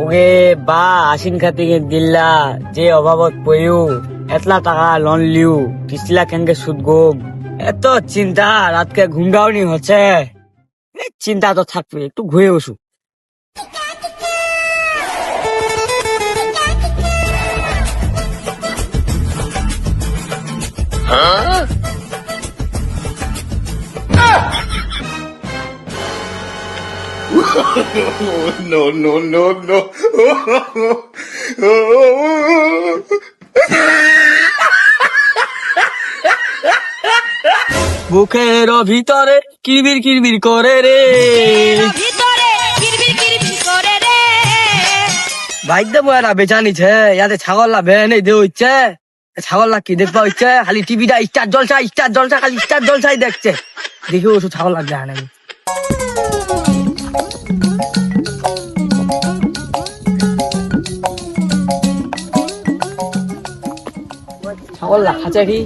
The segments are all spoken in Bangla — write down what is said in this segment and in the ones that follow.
ওহে বা আশিন খাতিকে দিল্লা যে অভাবত পয়ু এতলা টাকা লোন লিউ কিস্তিলা কেনকে সুদ গোব এত চিন্তা রাতকে ঘুমটাওনি হচ্ছে চিন্তা তো থাকবে একটু ঘুরে Basu No, no, no, no. বুকের ভিতরে কিরবির কিরবির করে রে বাইক দেবো এরা বেচানিছে ইয়াতে ছাগল লা ভে নেই দেও ইচ্ছে ছাগল লা কি দেখবা ইচ্ছে খালি টিভিটা স্টার জলসা খালি স্টার জলসাই দেখছে দেখি ওষুধ ছাগল লাগবে না ছাগল লা খাচ্ছে কি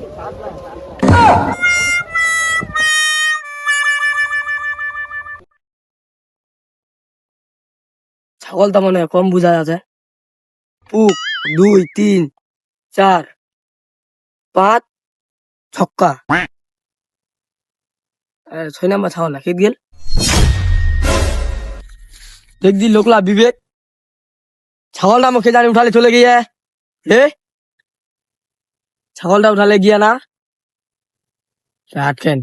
ছাগলটা মনে হয় কম বুঝা যাচ্ছে পুক 2 3 4 5 ছক্কা 6 নাম্বার ছাগল না খেত গেল দেখ দি লোকলা বিবেক ছাগলটা মুখে জানি উঠালে চলে গিয়ে হে ছাগলটা উঠালে গিয়া না আটকেন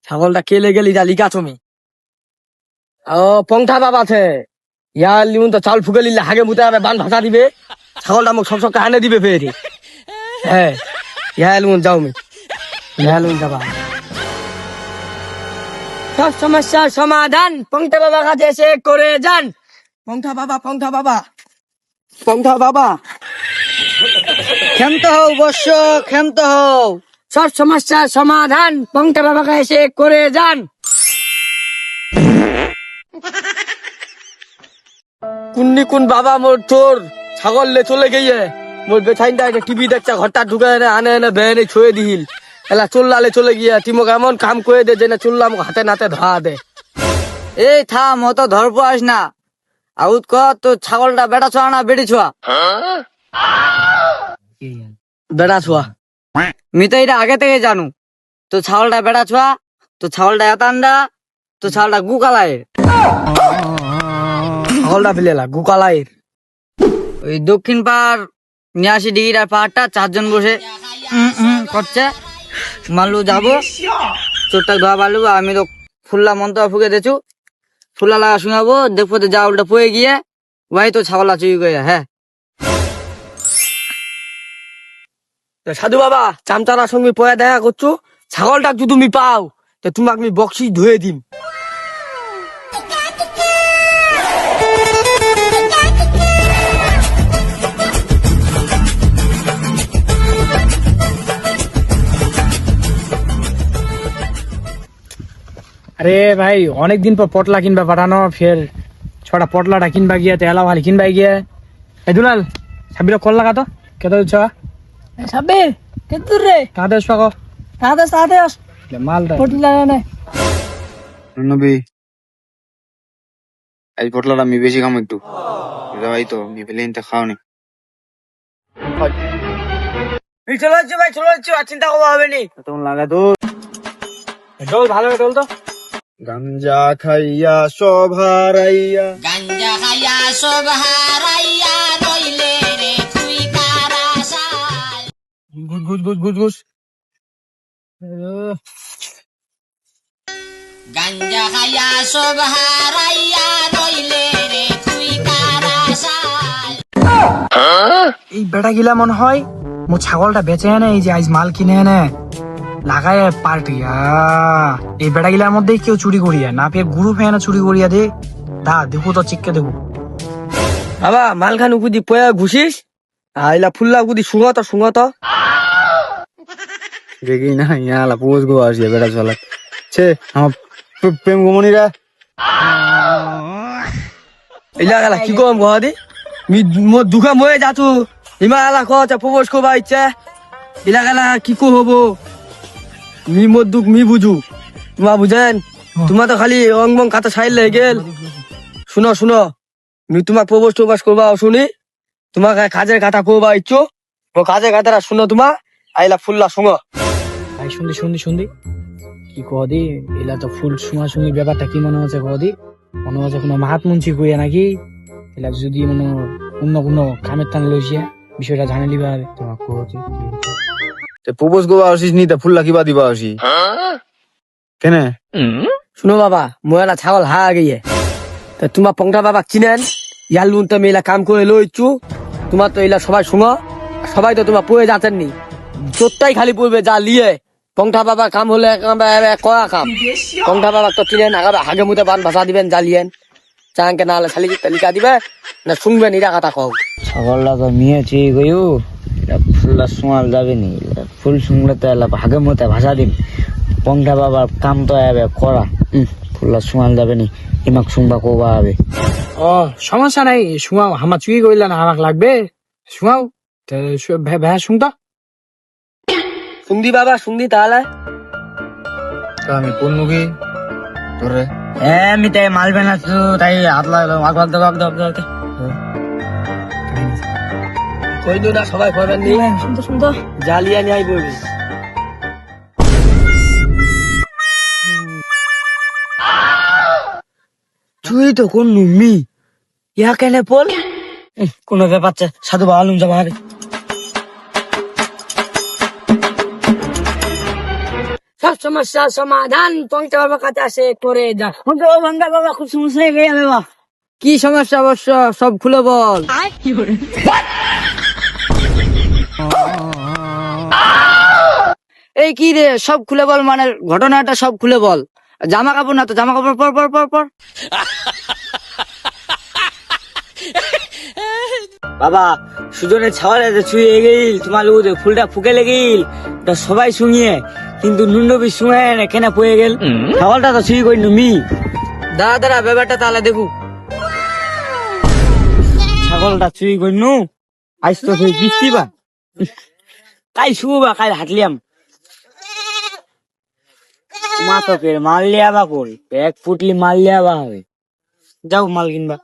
ছাগলটা কেলে গেলি যা লিখা তুমি ও পংঠা বাবা আছে ইয়ার লিমুন তো চাল ফুকে লিলে হাগে মুতে হবে বান ভাষা দিবে ছাগলটা মুখ সব কানে দিবে ফেরি হ্যাঁ ইয়া লিমুন যাও মি ইয়া লিমুন যাবা সব সমস্যার সমাধান পংঠা বাবা কাছে এসে করে যান পংঠা বাবা ক্ষমতা হও বর্ষ ক্ষমতা হও সব সমস্যার সমাধান পংঠা বাবা কাছে এসে করে যান কুন্নি কুন বাবা মোর তোর ছাগল লে চলে গিয়ে মোর বেছাইনটা একটা টিভি দেখছে ঘরটা ঢুকে এনে আনে এনে বেনে ছুঁয়ে দিহিল এলা চুল্লালে চলে গিয়া তিমক এমন কাম করে দে যে না চুল্লা মোক হাতে নাতে ধরা দে এই থাম অত ধরপ আস না আউত ক তো ছাগলটা বেটা ছোয়া না বেটি ছোয়া বেটা ছোয়া মি তো এটা আগে থেকে জানু তো ছাগলটা বেটা ছোয়া তো ছাগলটা এতান্ডা তো ছাগলটা গুকালায় ছাগলটা ফেলেলা গুকালায়ের ওই দক্ষিণ পাড় 89 ডিগ্রির পাহাড়টা 4 জন বসে করছে মাল্লু যাবো চোরটা ধোয়া পারলু আমি তো ফুল্লা মন্ত্র ফুকে দেছু ফুল্লা লাগা শুনাবো দেখবো তো যা উল্টা পয়ে গিয়ে ওই তো ছাগলা চুরি করে হ্যাঁ সাধু বাবা চামচারার সঙ্গে পয়া দেখা করছো ছাগলটা যদি তুমি পাও তো তোমাকে আমি বক্সি ধুয়ে দিম আরে ভাই অনেকদিন পর পটলা কিনবা পাঠানো ফের ছটা পটলাটা কিনবা গিয়ে তেলা ভালি কিনবা গিয়ে এই দুলাল সাবির কল লাগা তো কেত দিচ্ছ সাব্বির কেতুর রে কাঁদে পাকো সাথে মালটা পটলা না নবী এই পটলাটা আমি বেশি খাম একটু ভাই তো আমি ফেলে নিতে খাওনি চলে যাচ্ছে ভাই চলে যাচ্ছে আর চিন্তা করবো হবে নি তখন লাগা তো ডোল ভালো ডোল তো গাঞ্জা খাইয়া সব হারাইয়া রইলে রে তুই কার আশায় ঘুষ গাঞ্জা খাইয়া সব হারাইয়া রইলে রে তুই কার আশায় এই বেটা গিলা মনে হয় মো ছাগলটা বেচে এনে এই যে আজ মাল কিনে এনে লাগায় পাল্টিয়া এই বেটা গিলার মধ্যে কেউ চুরি করিয়া না পেয়ে গুরু ফেনা চুরি করিয়া দে দা দেখো তো চিক্কে দেবো বাবা মালখান উকুদি পয়া ঘুষিস আইলা ফুল্লা উকুদি শুঙত দেখি না ইয়ালা পোজ গো আসিয়া বেটা চলা ছে আমার প্রেম গোমনিরা ইলা গেলা কি কম গদি মি মোর দুখা ময়ে যাচু ইমা আলা ক চা প্রপোজ করবা ইচ্ছা ইলা গেলা কি কো হবো মি মোর দুঃখ মি বুঝু তোমা বুঝেন তোমা তো খালি অং বং কাতা ছাইল লে গেল শুনো মুই তোমাক প্রবোজ টোবাস করবা শুনি তোমাকে কাজের কথা করবা ইচ্ছো ও কাজের কথাটা শুনো তোমা আইলা ফুল্লা শুনো ভাই শুনদি কি কদি এলা তো ফুল শুনি ব্যাপারটা কি মনে হচ্ছে কদি মনে হচ্ছে কোনো মাহাত মুন্সি কইয়া নাকি এলা যদি মনে অন্য কোনো কামের টান লইছে বিষয়টা জানে লিবা তোমার কদি প্রপোজ করবা আসিস নি তা ফুল্লা কিবা দিবা আসি কেনে শুনো বাবা মোয়ালা ছাগল হা গিয়ে তা তোমার পংটা বাবা চিনেন ইয়ার লুন তো মেলা কাম করে লইছু তোমার তো এলা সবাই শুনো সবাই তো তোমার পড়ে যাচ্ছেন নি চোরটাই খালি পড়বে যা লিয়ে পংটা বাবা কাম হলে কয়া কাম পংটা বাবা তো চিনেন হাগে মুতে বান ভাষা দিবেন জ্বালিয়েন চাঙ্কে না হলে খালি তালিকা দিবে না শুনবেন এরা কথা কও ছাগলটা তো নিয়েছি গয়ু এটা ফুলটা শোয়াল যাবে নি ফুল শুনলে তো এলা ভাগে মতে ভাষা দিন পংটা বাবার কাম তো এবে করা ফুলটা শোয়াল যাবে নি ইমাক শুনবা কোবা হবে ও সমস্যা নাই শুয়াও হামা চুই কইলা না আমাক লাগবে শুয়াও ভ্যা শুনতা শুনদি বাবা শুনদি তাহলে তা আমি কোন মুখে তোরে আমি তাই মালবে না তো তাই হাত লাগলো কই দিও না সবাই করবেন নি শুনতো জ্বালিয়া নিয়ে বলবি তুই তো কোন নুমি ইয়া কেনে পল কোনো ব্যাপার সাধু বালুম যাবা হবে সব সমস্যার সমাধান পংটা বাবার কাছে আসে করে যা গঙ্গা বাবা খুব সমস্যা হয়ে গেছে বাবা কি সমস্যা অবশ্য সব খুলে বল এই কি রে সব খুলে বল মানে ঘটনাটা সব খুলে বল জামা কাপড় না তো জামা কাপড় পর পর পর পর বাবা সুজনের ছাওয়ালে ছুঁয়ে গেল তোমার লোক ফুলটা ফুকে লেগেল তো সবাই শুনিয়ে কিন্তু নুন্নবি শুয়ে না কেন পয়ে গেল ছাওয়ালটা তো ছুঁয়ে কই নুমি দাঁড়া দাঁড়া ব্যাপারটা তাহলে দেখু ছাগলটা ছুঁয়ে কই নু আইস তো তুই বৃষ্টি বা কাই শুবা কাই হাঁটলিয়াম মা তো ফের মাল লিয়া বা করি এক ফুটলি মাল লিয়া বা হবে যাও মাল কিনবা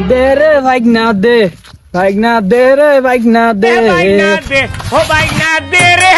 দে রে ভাইক না দে রে ভাইক না দে ও ভাই না দে রে